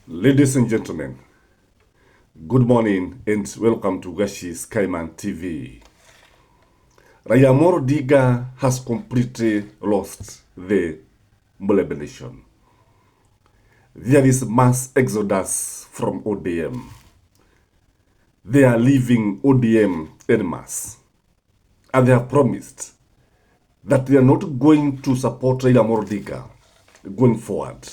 Ladies and gentlemen, good morning and welcome to Gashi's Kaiman TV. Raila Diga has completely lost the Mulebe nation. There is mass exodus from ODM. They are leaving ODM en masse. And they have promised that they are not going to support Raila Diga going forward.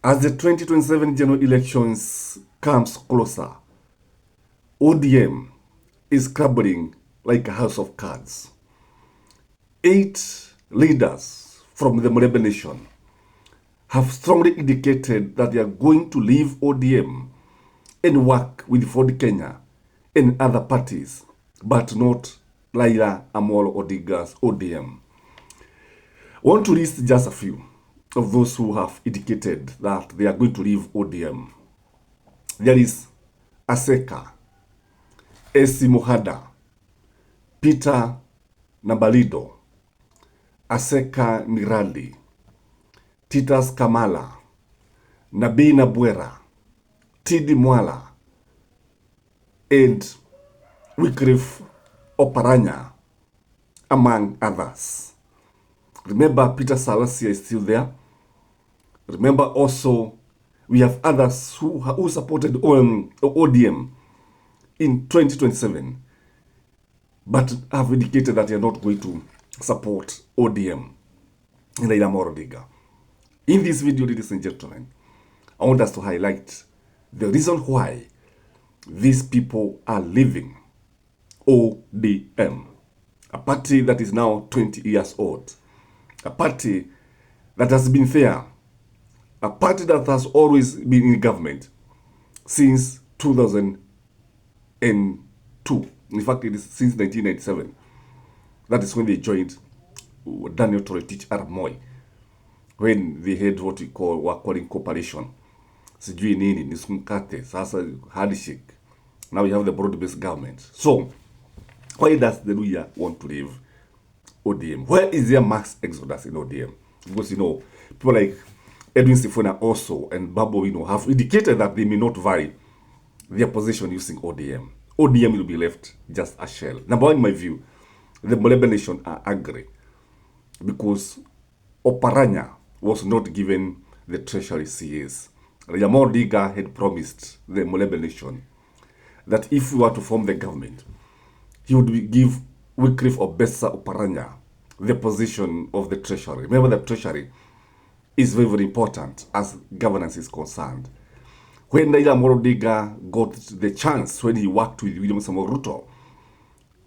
As the 2027 general elections comes closer, ODM is crumbling like a house of cards. 8 leaders from the Mulebe nation have strongly indicated that they are going to leave ODM and work with Ford Kenya and other parties, but not Raila Amolo Odinga's ODM. I want to list just a few of those who have indicated that they are going to leave ODM. There is Aseka, Esi Mohada, Peter Nabalido, Aseka Mirali, Titus Kamala, Nabii Nabwera, Tidi Mwala, and Wycliffe Oparanya, among others. Remember, Peter Salasia is still there. Remember also, we have others who supported ODM in 2027, but have indicated that they are not going to support ODM in Raila Odinga. In this video, ladies and gentlemen, I want us to highlight the reason why these people are leaving ODM, a party that is now 20 years old, a party that has been there, a party that has always been in government since 2002. In fact, it is since 1997. That is when they joined Daniel Toroitich Arap Moi, when they had what were calling cooperation. Sijui nini, nisumkate, sasa handshake. Now you have the broad-based government. So, why does the Luya want to leave ODM? Where is their mass exodus in ODM? Because, people like Edwin Sifuna also and Babu, have indicated that they may not vary their position using ODM. ODM will be left just a shell. Number one, in my view, the Mulebe nation are angry because Oparanya was not given the treasury CS. Raila Odinga had promised the Mulebe nation that if we were to form the government, he would give Wycliffe Oparanya the position of the treasury. Remember, the treasury is very, very important as governance is concerned. When Raila Odinga got the chance, when he worked with William Samoei Ruto,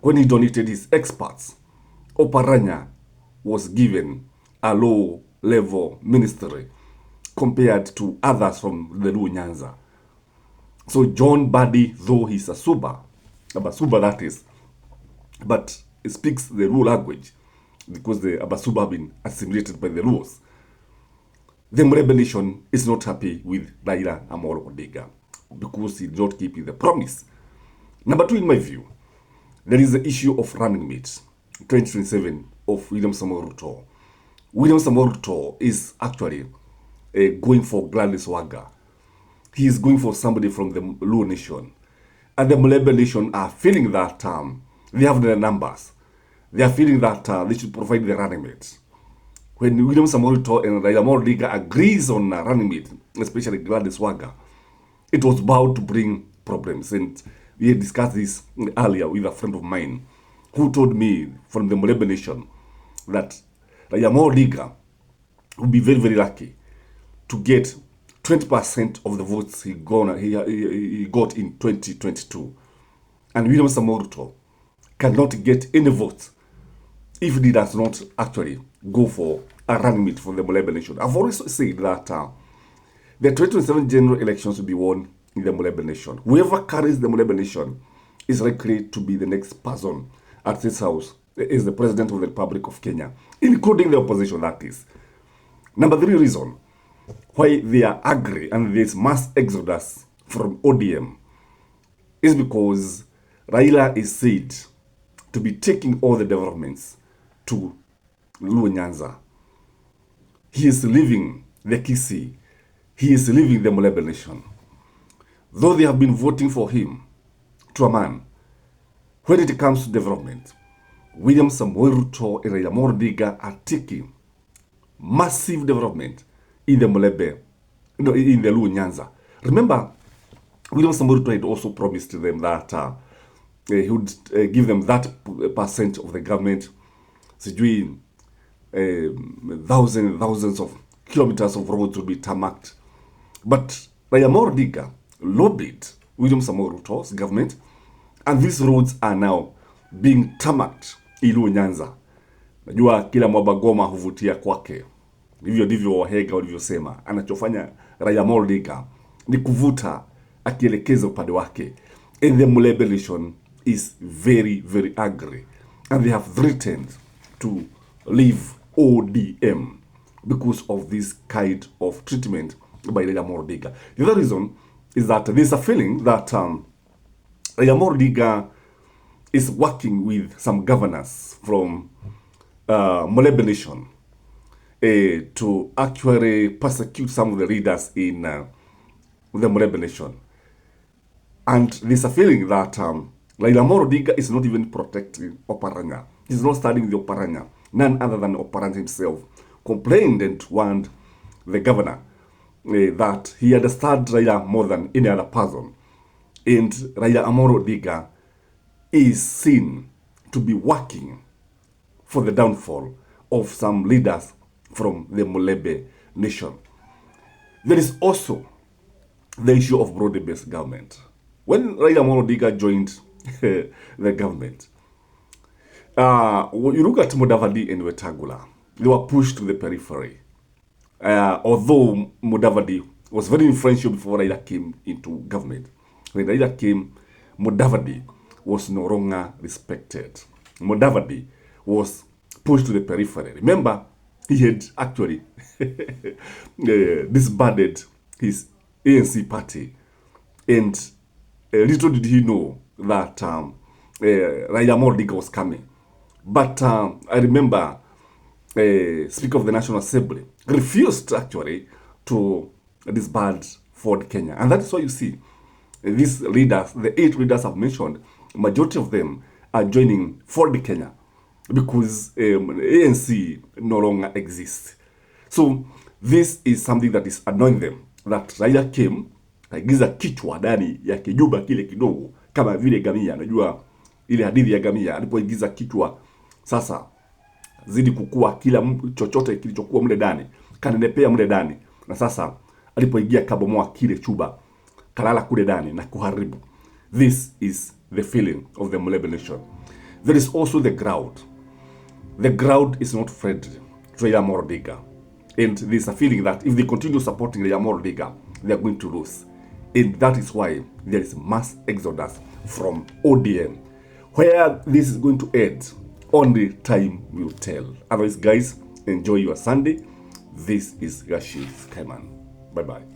when he donated his experts, Oparanya was given a low-level ministry compared to others from the Luo Nyanza. So John Badi, though he's a Suba that is, but he speaks the Luo language because the Abasuba have been assimilated by the Luos. The Mulebe nation is not happy with Raila Amolo Odinga because he did not keep the promise. Number two, in my view, there is the issue of running mate 2027 of William Samoei Ruto. William Samoei Ruto is actually going for Gladys Wanga. He is going for somebody from the Luo nation. And the Mulebe nation are feeling that they have the numbers. They are feeling that they should provide the running mate. When William Samoei Ruto and Raila Odinga agrees on running mate, especially Gladys Wanga, it was bound to bring problems. And we had discussed this earlier with a friend of mine who told me from the Mulebe nation that Raila Odinga would be very, very lucky to get 20% of the votes he got in 2022. And William Samoei Ruto cannot get any votes if he does not actually go for a running mate for the Mulebe nation. I've always said that the 2027 general elections will be won in the Mulebe nation. Whoever carries the Mulebe nation is likely to be the next person at this house is the president of the Republic of Kenya, including the opposition, that is. Number three reason why they are angry and there's mass exodus from ODM is because Raila is said to be taking all the developments to Luo Nyanza. He is leaving the Kisii he is leaving the Mulebe nation. Though they have been voting for him, to a man, when it comes to development, William Samoei Ruto and Raila Odinga are taking massive development in the Mulebe, in the Luo Nyanza. Remember, William Samoei Ruto had also promised them that he would give them that percent of the government, sijui thousands of kilometers of roads will be tarmacked. But Raila Odinga lobbied William Samoei Ruto's government, and these roads are now being tarmacked Luo Nyanza. Najua kila mwabagoma huvutia kwake. Hivyo ndivyo wahega walivyosema. Anachofanya Raila Odinga ni kuvuta akielekeza upande wake. And the Mulebe nation is very, very angry. And they have threatened to leave ODM because of this kind of treatment by Raila Odinga. The other reason is that there's a feeling that Raila Odinga is working with some governors from Mulebe nation to actually persecute some of the leaders in the Mulebe nation. And there's a feeling that Raila Odinga is not even protecting Oparanya. He's not studying the Oparanya. None other than Oparanya himself complained and warned the governor that he understands Raila more than any other person. And Raila Odinga is seen to be working for the downfall of some leaders from the Mulebe nation. There is also the issue of broad-based government. When Raila Odinga joined the government, you look at Mudavadi and Wetangula, they were pushed to the periphery. Although Mudavadi was very influential before Raila came into government. When Raila came, Mudavadi was no longer respected. Mudavadi was pushed to the periphery. Remember, he had actually disbanded his ANC party. And little did he know that Raila Odinga was coming. But I remember Speaker of the National Assembly refused actually to disband Ford Kenya. And that is why you see these leaders, the 8 leaders I've mentioned, majority of them are joining Ford Kenya because ANC no longer exists. So this is something that is annoying them, that Raila came, kaigiza kichwa ndani ya kijuba kile kidogo, kama vile gamia. Najua ile hadithi ya gamia, alipoigiza kichwa, sasa zidi kukua kila chochote kilichokuwa mle ndani, kanenepea mle ndani. Na sasa alipoingia kabomoa kile chuba, kalala kule ndani na kuharibu. This is the feeling of the Mulebe nation. There is also the crowd. The crowd is not friendly to Raila Odinga. And there is a feeling that if they continue supporting Raila Odinga, they are going to lose. And that is why there is mass exodus from ODM. Where this is going to end, only time will tell. Otherwise, guys, enjoy your Sunday. This is Rashid Kaiman. Bye-bye.